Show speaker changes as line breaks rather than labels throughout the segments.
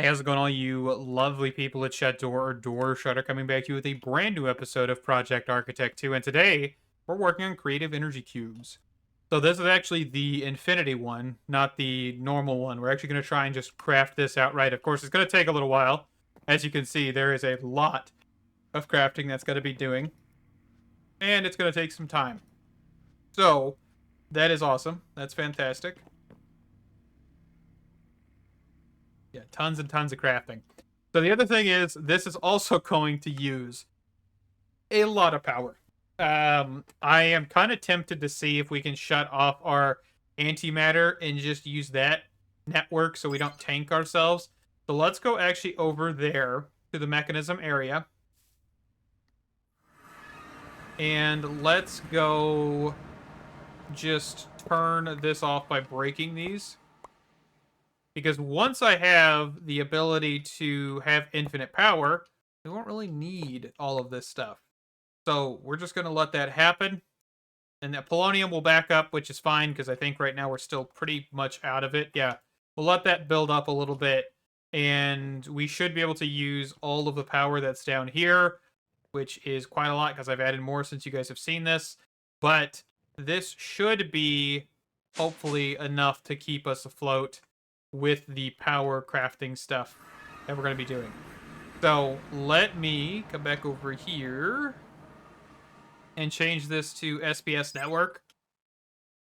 Hey, how's it going, all you lovely people at Shut Door or Door Shutter, coming back to you with a brand new episode of Project Architect 2. And today, we're working on creative energy cubes. So this is actually the infinity one, not the normal one. We're actually going to try and just craft this outright. Of course, it's going to take a little while. As you can see, there is a lot of crafting that's going to be doing. And it's going to take some time. So, that is awesome. That's fantastic. Yeah, tons and tons of crafting. So the other thing is, this is also going to use a lot of power. I am kind of tempted to see if we can shut off our antimatter and just use that network so we don't tank ourselves. So let's go actually over there to the mechanism area. And let's go just turn this off by breaking these. Because once I have the ability to have infinite power, we won't really need all of this stuff. So we're just going to let that happen. And that polonium will back up, which is fine, because I think right now we're still pretty much out of it. Yeah, we'll let that build up a little bit. And we should be able to use all of the power that's down here, which is quite a lot, because I've added more since you guys have seen this. But this should be, hopefully, enough to keep us afloat with the power crafting stuff that we're going to be doing. So let me come back over here and change this to SPS network.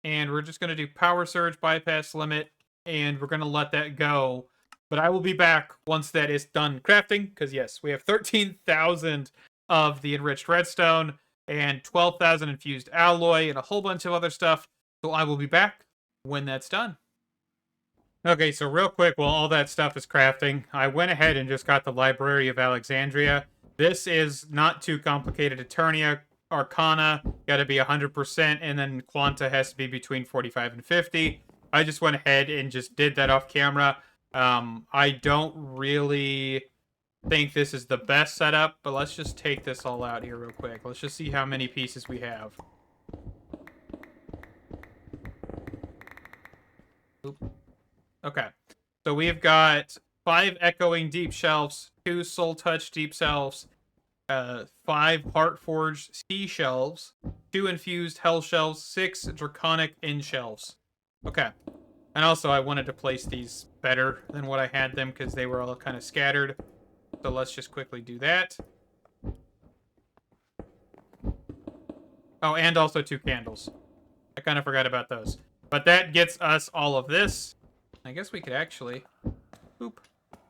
And we're just going to do power surge, bypass limit, and we're going to let that go. But I will be back once that is done crafting, because yes, we have 13,000 of the enriched redstone and 12,000 infused alloy and a whole bunch of other stuff. So I will be back when that's done. Okay, so real quick, while all that stuff is crafting, I went ahead and just got the Library of Alexandria. This is not too complicated. Eternia, Arcana, got to be 100%, and then Quanta has to be between 45 and 50. I just went ahead and just did that off camera. I don't really think this is the best setup, but let's just take this all out here real quick. Let's just see how many pieces we have. Oop. Okay, so we've got 5 echoing deep shelves, 2 soul touch deep shelves, 5 Heartforged sea shelves, 2 infused hell shelves, 6 draconic in shelves. Okay, and also I wanted to place these better than what I had them because they were all kind of scattered. So let's just quickly do that. Oh, and also 2 candles. I kind of forgot about those. But that gets us all of this. I guess we could actually, boop,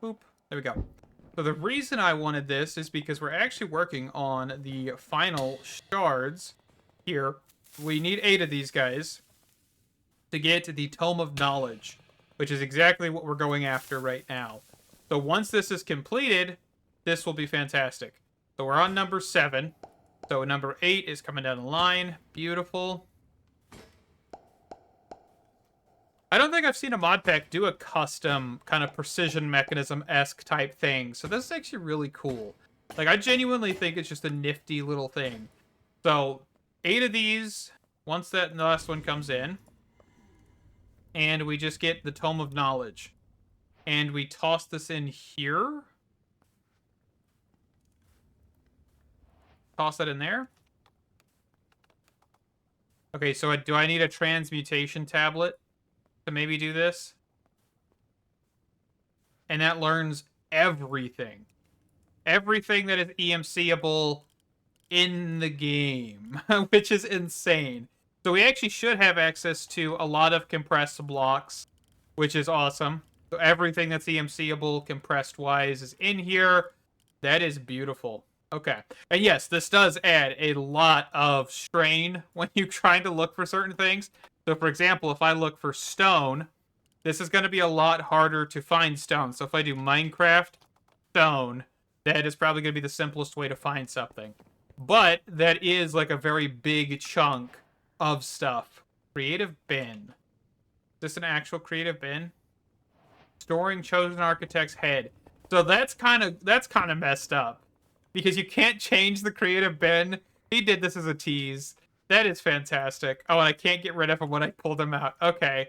boop, there we go. So the reason I wanted this is because we're actually working on the final shards here. We need 8 of these guys to get the Tome of Knowledge, which is exactly what we're going after right now. So once this is completed, this will be fantastic. So we're on number 7. So number 8 is coming down the line. Beautiful. I don't think I've seen a Modpack do a custom kind of precision mechanism-esque type thing. So this is actually really cool. Like, I genuinely think it's just a nifty little thing. So 8 of these, once that last one comes in. And we just get the Tome of Knowledge. And we toss this in here. Toss that in there. Okay, so do I need a transmutation tablet to maybe do this? And that learns everything. Everything that is EMC-able in the game, which is insane. So we actually should have access to a lot of compressed blocks, which is awesome. So everything that's EMC-able compressed-wise is in here. That is beautiful. Okay. And yes, this does add a lot of strain when you're trying to look for certain things. So for example, if I look for stone, this is going to be a lot harder to find stone. So if I do Minecraft stone, that is probably going to be the simplest way to find something. But that is like a very big chunk of stuff. Creative bin. Is this an actual creative bin? Storing chosen architect's head. So that's kind of messed up. Because you can't change the creative bin. He did this as a tease. That is fantastic. Oh, and I can't get rid of him when I pulled him out. Okay.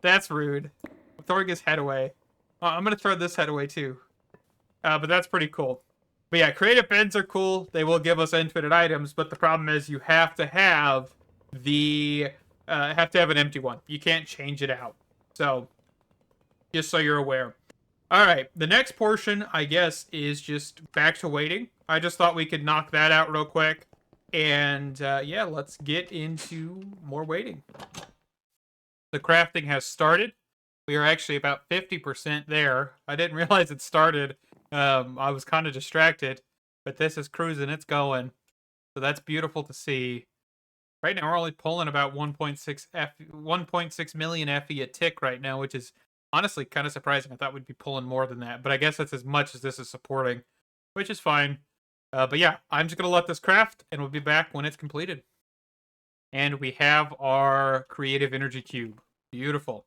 That's rude. I'm throwing his head away. I'm going to throw this head away too. But that's pretty cool. But yeah, creative bins are cool. They will give us infinite items, but the problem is you have to have an empty one. You can't change it out. So, just so you're aware. All right, the next portion, I guess, is just back to waiting. I just thought we could knock that out real quick. And yeah, let's get into more waiting. The crafting has started. We are actually about 50% there. I didn't realize it started. I was kind of distracted, but this is cruising. It's going. So that's beautiful to see. Right now, we're only pulling about 1.6 million FE a tick right now, which is honestly kind of surprising. I thought we'd be pulling more than that, but I guess that's as much as this is supporting, which is fine. But yeah, I'm just going to let this craft, and we'll be back when it's completed. And we have our creative energy cube. Beautiful.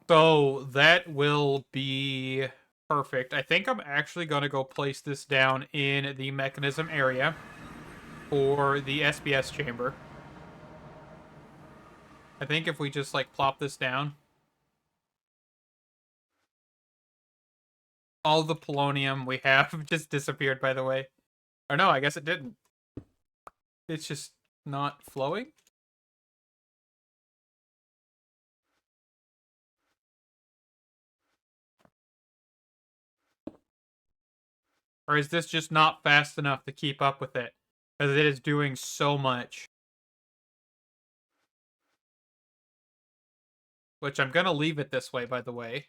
So that will be perfect. I think I'm actually going to go place this down in the mechanism area for the SBS chamber. I think if we just, like, plop this down. All the polonium we have just disappeared, by the way. Or no, I guess it didn't. It's just not flowing? Or is this just not fast enough to keep up with it? Because it is doing so much. Which I'm gonna leave it this way, by the way.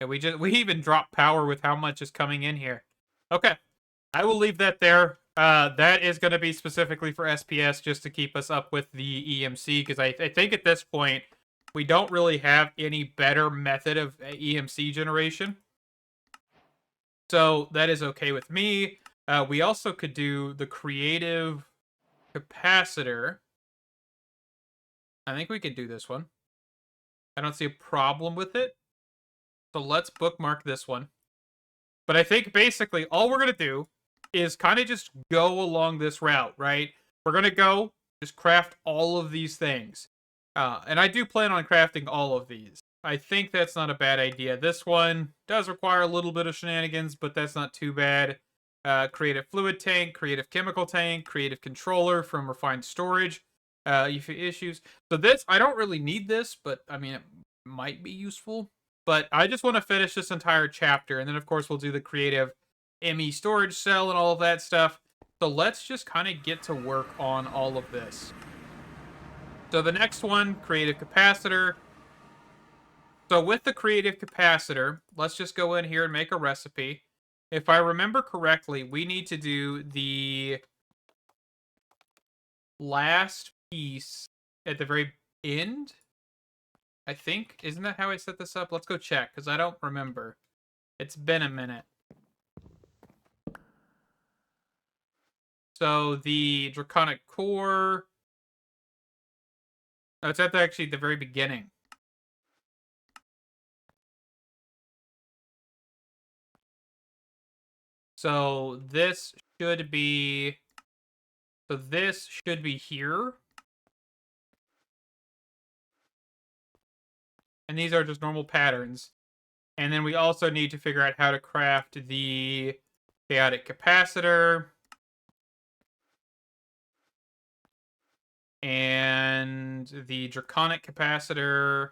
Yeah, we even dropped power with how much is coming in here. Okay. I will leave that there. That is going to be specifically for SPS just to keep us up with the EMC, because I think at this point we don't really have any better method of EMC generation. So that is okay with me. We also could do the creative capacitor. I think we could do this one. I don't see a problem with it. So let's bookmark this one. But I think basically all we're going to do is kind of just go along this route, right? We're going to go just craft all of these things. And I do plan on crafting all of these. I think that's not a bad idea. This one does require a little bit of shenanigans, but that's not too bad. Creative fluid tank, creative chemical tank, creative controller from refined storage. Issues. So this, I don't really need this, but I mean, it might be useful. But I just want to finish this entire chapter, and then of course we'll do the creative ME storage cell and all of that stuff. So let's just kind of get to work on all of this. So the next one, creative capacitor. So with the creative capacitor, let's just go in here and make a recipe. If I remember correctly, we need to do the last piece at the very end. I think. Isn't that how I set this up? Let's go check, because I don't remember. It's been a minute. So the Draconic Core... Oh, it's at actually the very beginning. So this should be... So this should be here. And these are just normal patterns. And then we also need to figure out how to craft the chaotic capacitor. And the draconic capacitor.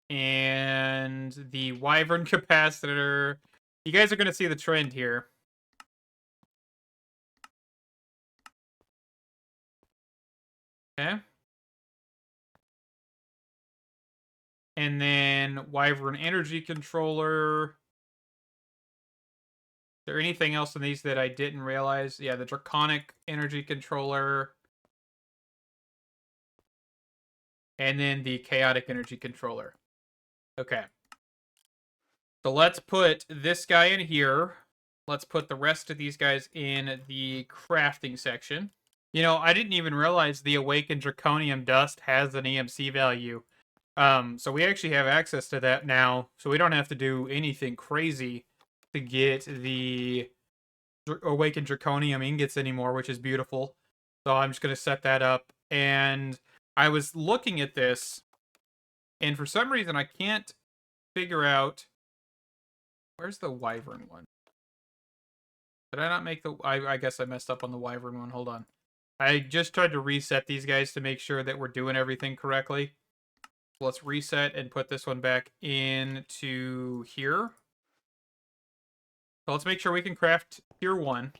And the wyvern capacitor. You guys are going to see the trend here. Okay. And then wyvern energy controller. Is there anything else in these that I didn't realize? Yeah, the draconic energy controller. And then the chaotic energy controller. Okay. So let's put this guy in here. Let's put the rest of these guys in the crafting section. You know, I didn't even realize the Awakened Draconium Dust has an EMC value. So we actually have access to that now, so we don't have to do anything crazy to get the awakened draconium ingots anymore, which is beautiful. So I'm just going to set that up. And I was looking at this, and for some reason I can't figure out... Where's the wyvern one? Did I not make the... I guess I messed up on the wyvern one. Hold on. I just tried to reset these guys to make sure that we're doing everything correctly. Let's reset and put this one back into here. So let's make sure we can craft tier 1.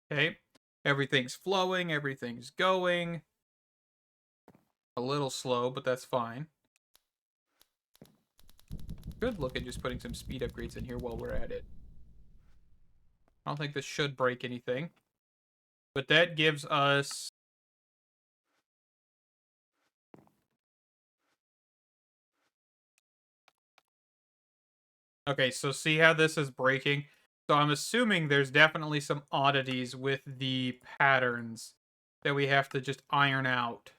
Okay. Everything's flowing. Everything's going. A little slow, but that's fine. Good look at just putting some speed upgrades in here while we're at it. I don't think this should break anything. But that gives us... Okay, so see how this is breaking? So I'm assuming there's definitely some oddities with the patterns that we have to just iron out.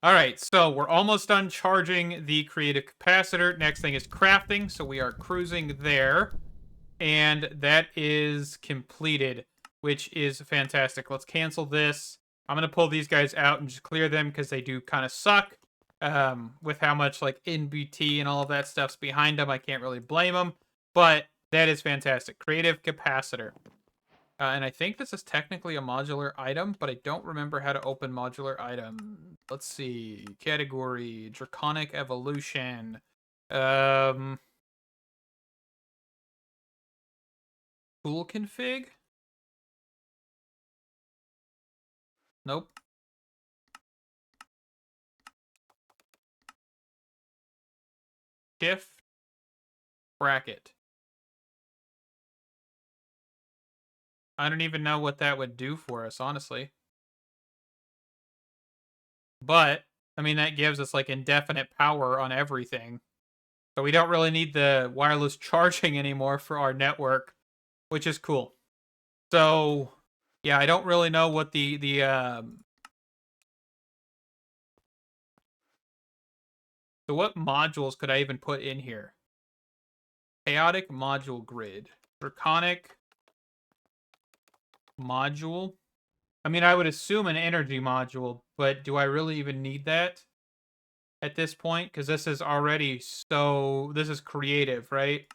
Alright, so we're almost done charging the creative capacitor. Next thing is crafting, so we are cruising there. And that is completed, which is fantastic. Let's cancel this. I'm going to pull these guys out and just clear them because they do kind of suck. With how much like NBT and all of that stuff's behind them, I can't really blame them. But that is fantastic. Creative capacitor. And I think this is technically a modular item, but I don't remember how to open modular item. Let's see. Category, Draconic Evolution. Tool config? Nope. Shift. Bracket. I don't even know what that would do for us, honestly. But, I mean, that gives us, like, indefinite power on everything. So we don't really need the wireless charging anymore for our network, which is cool. So, yeah, I don't really know what So what modules could I even put in here? Chaotic module grid. Draconic module. I mean, I would assume an energy module, but do I really even need that at this point? Because this is already so... This is creative, right?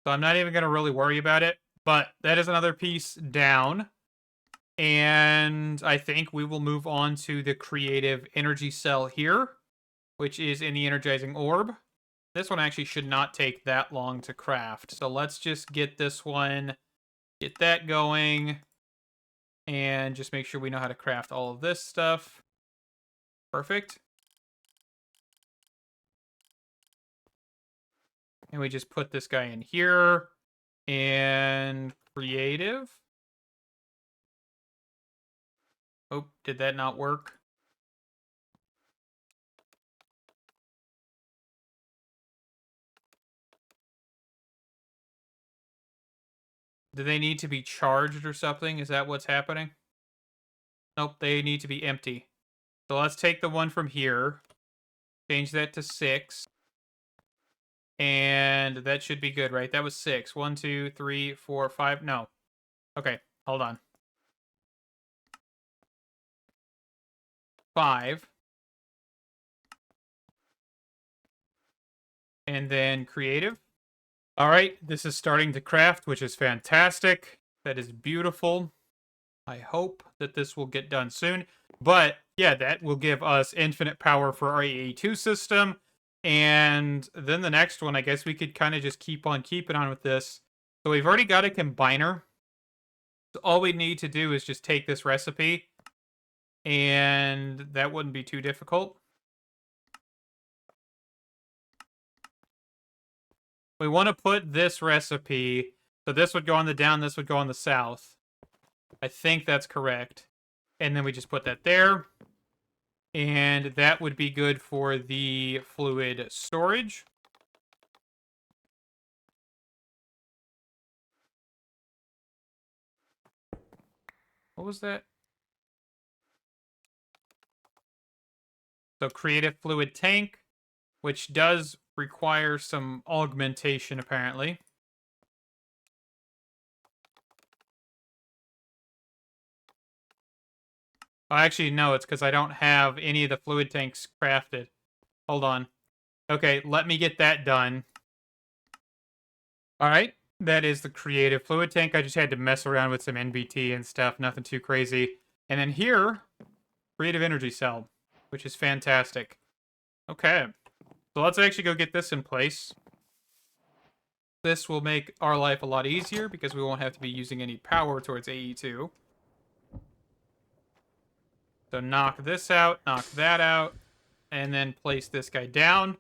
So I'm not even going to really worry about it. But that is another piece down. And I think we will move on to the creative energy cell here, which is in the energizing orb. This one actually should not take that long to craft. So let's just get this one, get that going, and just make sure we know how to craft all of this stuff. Perfect. And we just put this guy in here. And creative. Oh, did that not work? Do they need to be charged or something? Is that what's happening? Nope, they need to be empty. So let's take the one from here. Change that to 6. And that should be good, right? That was 6. 1, 2, 3, 4, 5. No. Okay, hold on. 5. And then creative. All right, this is starting to craft, which is fantastic. That is beautiful. I hope that this will get done soon. But yeah, that will give us infinite power for our AE2 system. And then the next one, I guess we could kind of just keep on keeping on with this. So we've already got a combiner. So all we need to do is just take this recipe. And that wouldn't be too difficult. We want to put this recipe. So this would go on the down, this would go on the south. I think that's correct. And then we just put that there. And that would be good for the fluid storage. What was that? So creative fluid tank, which does require some augmentation, apparently. Oh, actually, no, it's because I don't have any of the fluid tanks crafted. Hold on. Okay, let me get that done. All right, that is the creative fluid tank. I just had to mess around with some NBT and stuff, nothing too crazy. And then here, creative energy cell, which is fantastic. Okay, so let's actually go get this in place. This will make our life a lot easier because we won't have to be using any power towards AE2. So knock this out, knock that out, and then place this guy down.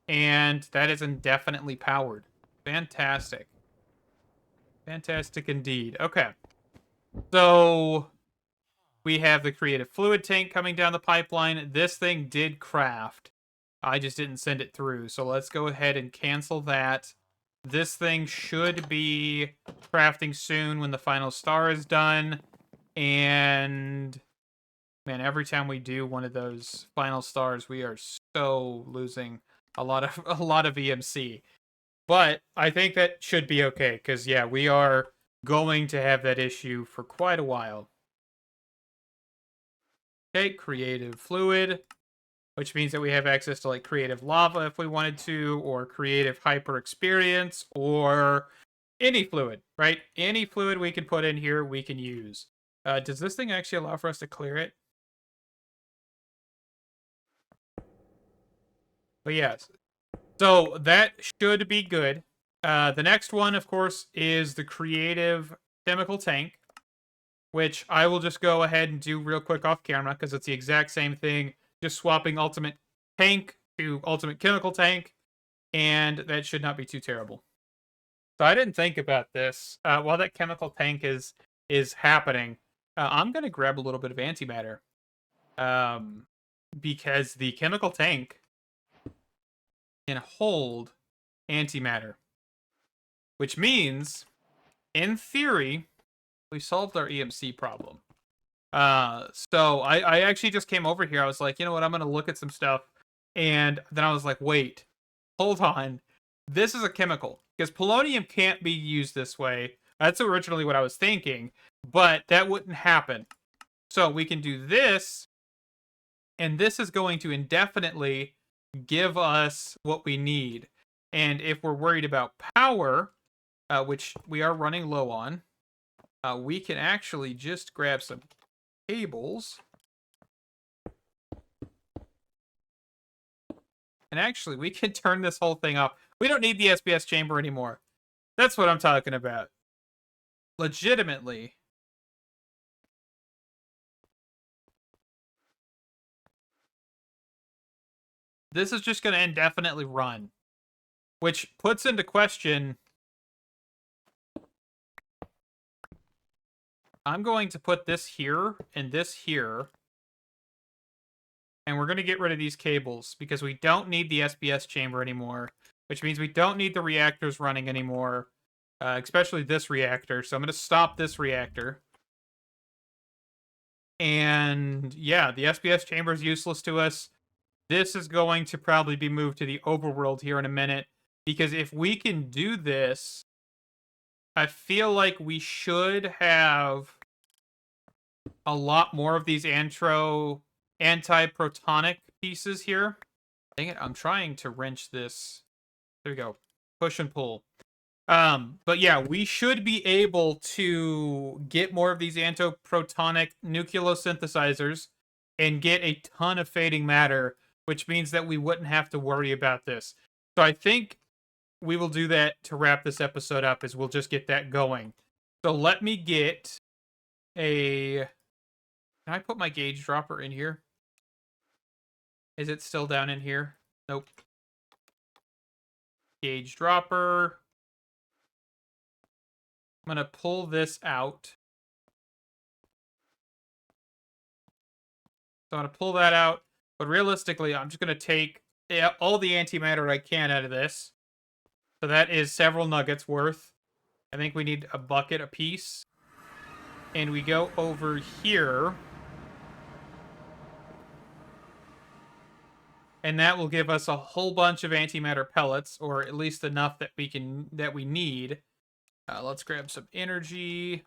And that is indefinitely powered. Fantastic. Fantastic indeed. Okay. So we have the creative fluid tank coming down the pipeline. This thing did craft. I just didn't send it through. So let's go ahead and cancel that. This thing should be crafting soon when the final star is done. And man, every time we do one of those final stars, we are so losing a lot of EMC. But I think that should be okay, because yeah, we are going to have that issue for quite a while. Okay, creative fluid, which means that we have access to like creative lava if we wanted to, or creative hyper experience, or any fluid, right? Any fluid we can put in here, we can use. Does this thing actually allow for us to clear it? But yes, so that should be good. The next one, of course, is the creative chemical tank, which I will just go ahead and do real quick off camera because it's the exact same thing, just swapping ultimate tank to ultimate chemical tank, and that should not be too terrible. So I didn't think about this. While that chemical tank is happening, I'm going to grab a little bit of antimatter. Because the chemical tank can hold antimatter. Which means, in theory, we solved our EMC problem. So I actually just came over here. I was like, you know what? I'm going to look at some stuff. And then I was like, wait, hold on. This is a chemical. Because polonium can't be used this way. That's originally what I was thinking. But that wouldn't happen. So we can do this. And this is going to indefinitely give us what we need. And if we're worried about power, which we are running low on, we can actually just grab some cables. And actually, we can turn this whole thing off. We don't need the SBS chamber anymore. That's what I'm talking about. Legitimately. This is just going to indefinitely run. Which puts into question... I'm going to put this here and this here. And we're going to get rid of these cables because we don't need the SBS chamber anymore. Which means we don't need the reactors running anymore. Especially this reactor. So I'm going to stop this reactor. And yeah, the SBS chamber is useless to us. This is going to probably be moved to the overworld here in a minute. Because if we can do this, I feel like we should have a lot more of these anti-protonic pieces here. Dang it, I'm trying to wrench this. There we go. Push and pull. But yeah, we should be able to get more of these antiprotonic nucleosynthesizers and get a ton of fading matter, which means that we wouldn't have to worry about this. So I think we will do that to wrap this episode up, is we'll just get that going. So let me get a... Can I put my gauge dropper in here? Is it still down in here? Nope. Gauge dropper. I'm going to pull this out. So I'm going to pull that out. But realistically, I'm just going to take all the antimatter I can out of this. So that is several nuggets worth. I think we need a bucket apiece. And we go over here. and that will give us a whole bunch of antimatter pellets, or at least enough that we need. Let's grab some energy.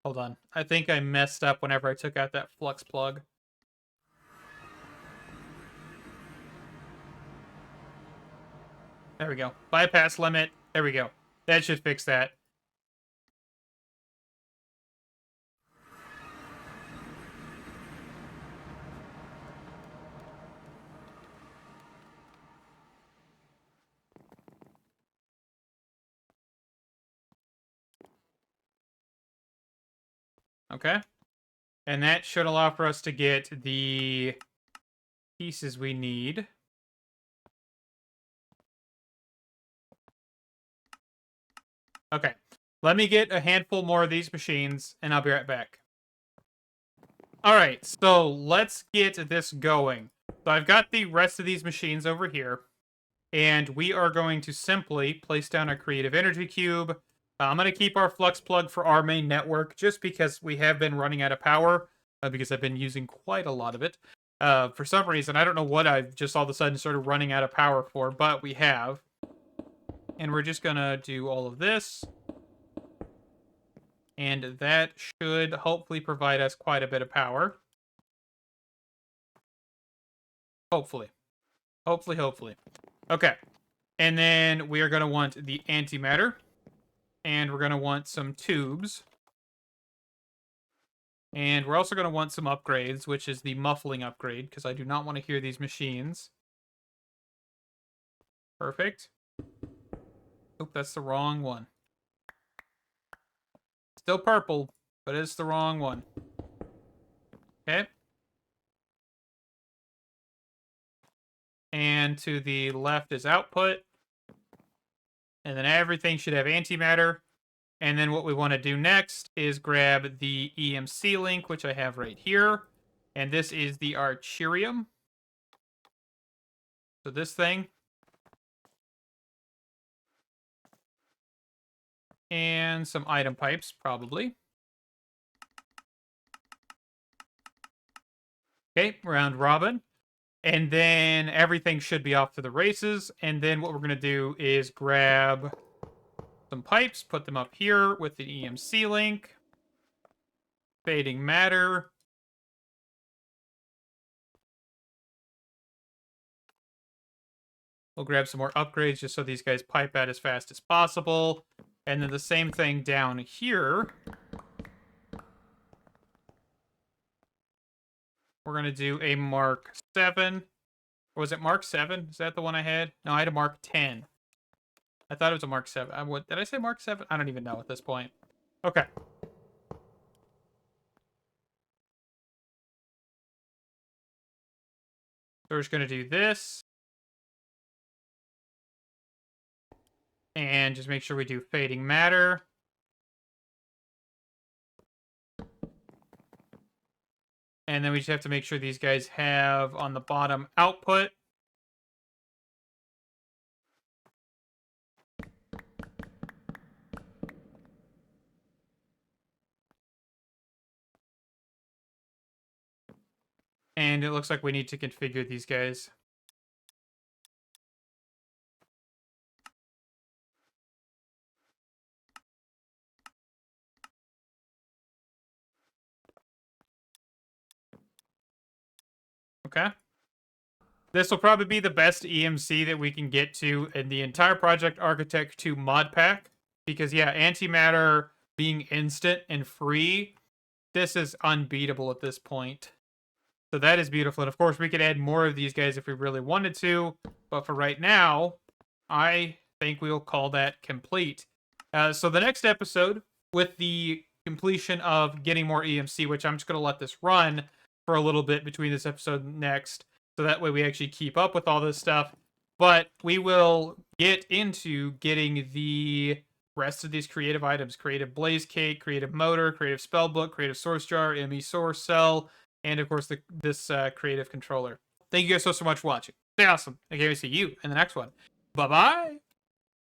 Hold on. I think I messed up whenever I took out that flux plug. There we go. Bypass limit. There we go. That should fix that. Okay. And that should allow for us to get the pieces we need. Okay. Let me get a handful more of these machines, and I'll be right back. Alright, so let's get this going. So I've got the rest of these machines over here, and we are going to simply place down our creative energy cube. I'm going to keep our flux plug for our main network, just because we have been running out of power, because I've been using quite a lot of it. For some reason, I don't know what I've just all of a sudden started running out of power for, but we have. And we're just going to do all of this. And that should hopefully provide us quite a bit of power. Hopefully. Hopefully. Okay. And then we are going to want the antimatter. And we're going to want some tubes. And we're also going to want some upgrades, which is the muffling upgrade, because I do not want to hear these machines. Perfect. Oop, that's the wrong one. Still purple, but it's the wrong one. Okay. And to the left is output. And then everything should have antimatter. And then what we want to do next is grab the EMC link, which I have right here. And this is the Archerium. So this thing. And some item pipes, probably. Okay, round robin. And then everything should be off to the races. And then what we're going to do is grab some pipes, put them up here with the EMC link. Fading matter. We'll grab some more upgrades just so these guys pipe out as fast as possible. And then the same thing down here. We're going to do a Mark 7. Or was it Mark 7? Is that the one I had? No, I had a Mark 10. I thought it was a Mark 7. Did I say Mark 7? I don't even know at this point. Okay. So we're just going to do this. And just make sure we do fading matter. And then we just have to make sure these guys have on the bottom output. And it looks like we need to configure these guys. Okay. This will probably be the best EMC that we can get to in the entire Project Architect 2 Modpack. Because, yeah, antimatter being instant and free, this is unbeatable at this point. So that is beautiful. And, of course, we could add more of these guys if we really wanted to. But for right now, I think we'll call that complete. So the next episode, with the completion of getting more EMC, which I'm just going to let this run for a little bit between this episode and next, so that way we actually keep up with all this stuff. But we will get into getting the rest of these creative items: creative blaze cake, creative motor, creative spellbook, creative source jar, ME source cell, and of course this creative controller. Thank you guys so much for watching. Stay awesome. I can't wait to see you in the next one. Bye bye.